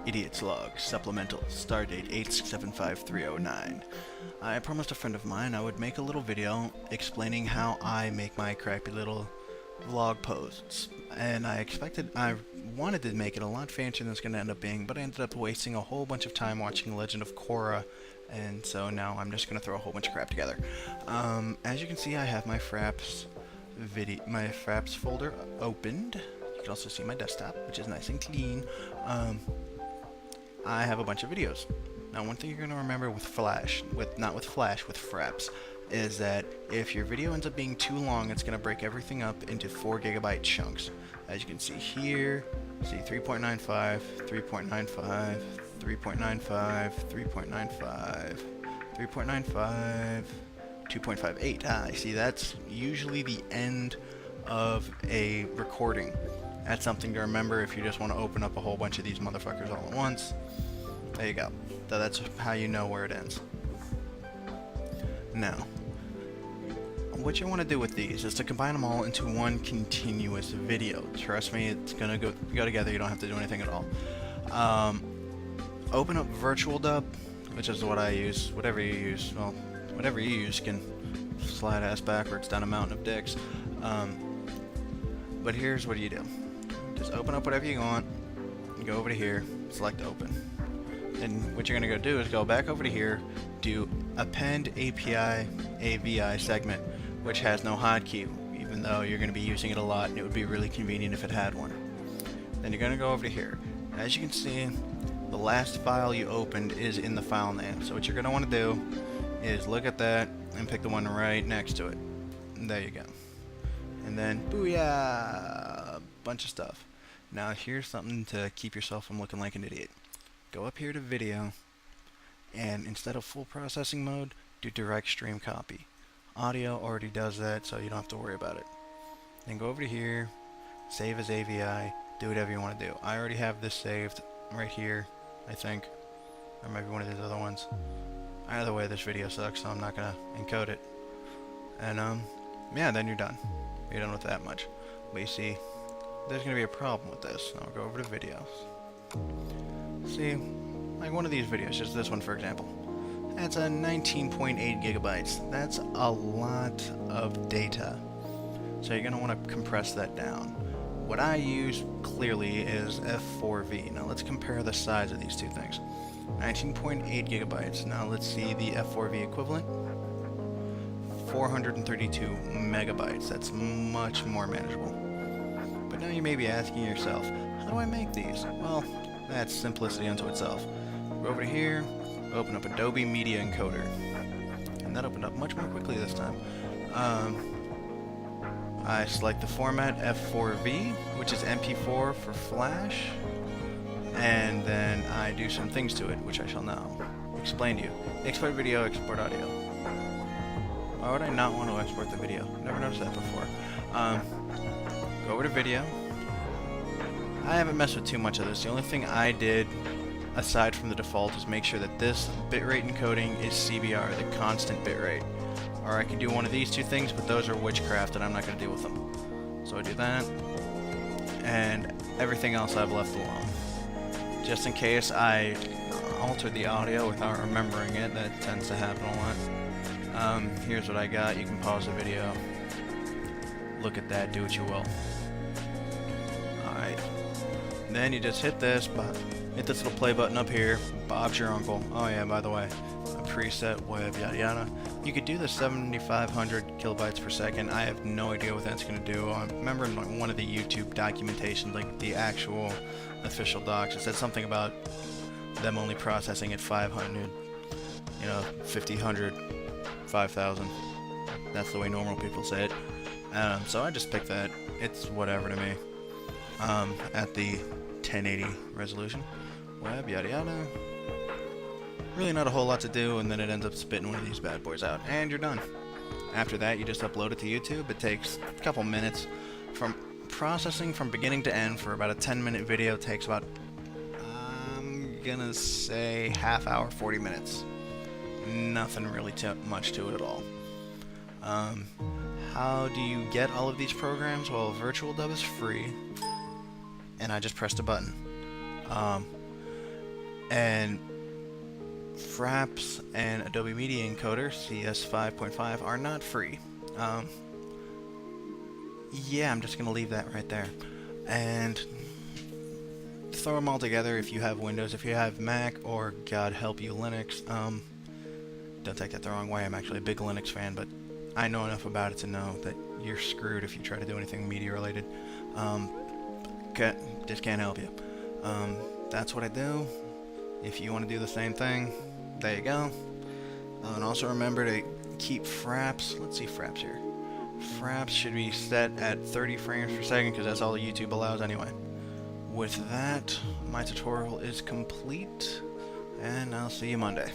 Idiot's Log, Supplemental, Stardate 8675309. I promised a friend of mine I would make a little video explaining how I make my crappy little vlog posts. And I wanted to make it a lot fancier than it's going to end up being, but I ended up wasting a whole bunch of time watching Legend of Korra, and so now I'm just going to throw a whole bunch of crap together. As you can see, I have my Fraps folder opened. You can also see my desktop, which is nice and clean. I have a bunch of videos. Now, one thing you're going to remember with not with Flash, with Fraps, is that if your video ends up being too long, it's going to break everything up into 4 GB chunks. As you can see here, see 3.95, 3.95, 3.95, 3.95, 3.95, 2.58. I see that's usually the end of a recording. That's something to remember if you just want to open up a whole bunch of these motherfuckers all at once. There you go. So that's how you know where it ends. Now, what you want to do with these is to combine them all into one continuous video. Trust me, it's gonna go together. You don't have to do anything at all. Open up Virtual Dub, which is what I use. Whatever you use, well, whatever you use can slide ass backwards down a mountain of dicks. But here's what you do. Just open up whatever you want, go over to here, select open. And what you're going to go do is go back over to here, do append API AVI segment, which has no hotkey, even though you're going to be using it a lot and it would be really convenient if it had one. Then you're going to go over to here. As you can see, the last file you opened is in the file name. So what you're going to want to do is look at that and pick the one right next to it. And there you go. And then, booyah! Bunch of stuff. Now here's something to keep yourself from looking like an idiot. Go up here to video, and instead of full processing mode, do direct stream copy. Audio already does that, so you don't have to worry about it. Then go over to here, save as AVI, do whatever you want to do. I already have this saved right here, I think. Or maybe one of these other ones. Either way, this video sucks, so I'm not going to encode it. And, yeah, then you're done. You're done with that much. But you see, there's going to be a problem with this. Now we'll go over to videos. See, like one of these videos, just this one for example. That's a 19.8 gigabytes. That's a lot of data. So you're going to want to compress that down. What I use clearly is F4V. Now let's compare the size of these two things. 19.8 gigabytes. Now let's see the F4V equivalent. 432 megabytes. That's much more manageable. But now you may be asking yourself, how do I make these? Well, that's simplicity unto itself. Go over here, open up Adobe Media Encoder. And that opened up much more quickly this time. I select the format F4V, which is MP4 for Flash. And then I do some things to it, which I shall now explain to you. Export video, export audio. Why would I not want to export the video? Never noticed that before. Go over to video. I haven't messed with too much of this. The only thing I did, aside from the default, is make sure that this bitrate encoding is CBR, the constant bitrate. Or I can do one of these two things, but those are witchcraft and I'm not going to deal with them. So I do that, and everything else I've left alone. Just in case I alter the audio without remembering it, that tends to happen a lot. Here's what I got. You can pause the video, look at that, do what you will. Alright. Then you just hit this little play button up here. Bob's your uncle. Oh yeah, by the way, a preset web, yada yada. You could do the 7,500 kilobytes per second. I have no idea what that's going to do. I remember in one of the YouTube documentations, like the actual official docs, it said something about them only processing at 500, 5,000. 5,000. That's the way normal people say it. So I just picked that. It's whatever to me. At the 1080 resolution. Web, yada yada. Really not a whole lot to do, and then it ends up spitting one of these bad boys out, and you're done. After that, you just upload it to YouTube. It takes a couple minutes. From processing from beginning to end for about a 10-minute video takes about, I'm gonna say, half hour, 40 minutes. Nothing really much to it at all. How do you get all of these programs? Well, Virtual Dub is free, and I just pressed a button. And Fraps and Adobe Media Encoder CS 5.5 are not free. Yeah, I'm just gonna leave that right there. And throw them all together if you have Windows. If you have Mac, or God help you, Linux, don't take that the wrong way. I'm actually a big Linux fan, but I know enough about it to know that you're screwed if you try to do anything media related. Just can't help you. That's what I do. If you want to do the same thing, there you go. And also remember to keep Fraps. Let's see Fraps here. Fraps should be set at 30 frames per second because that's all YouTube allows anyway. With that, my tutorial is complete, and I'll see you Monday.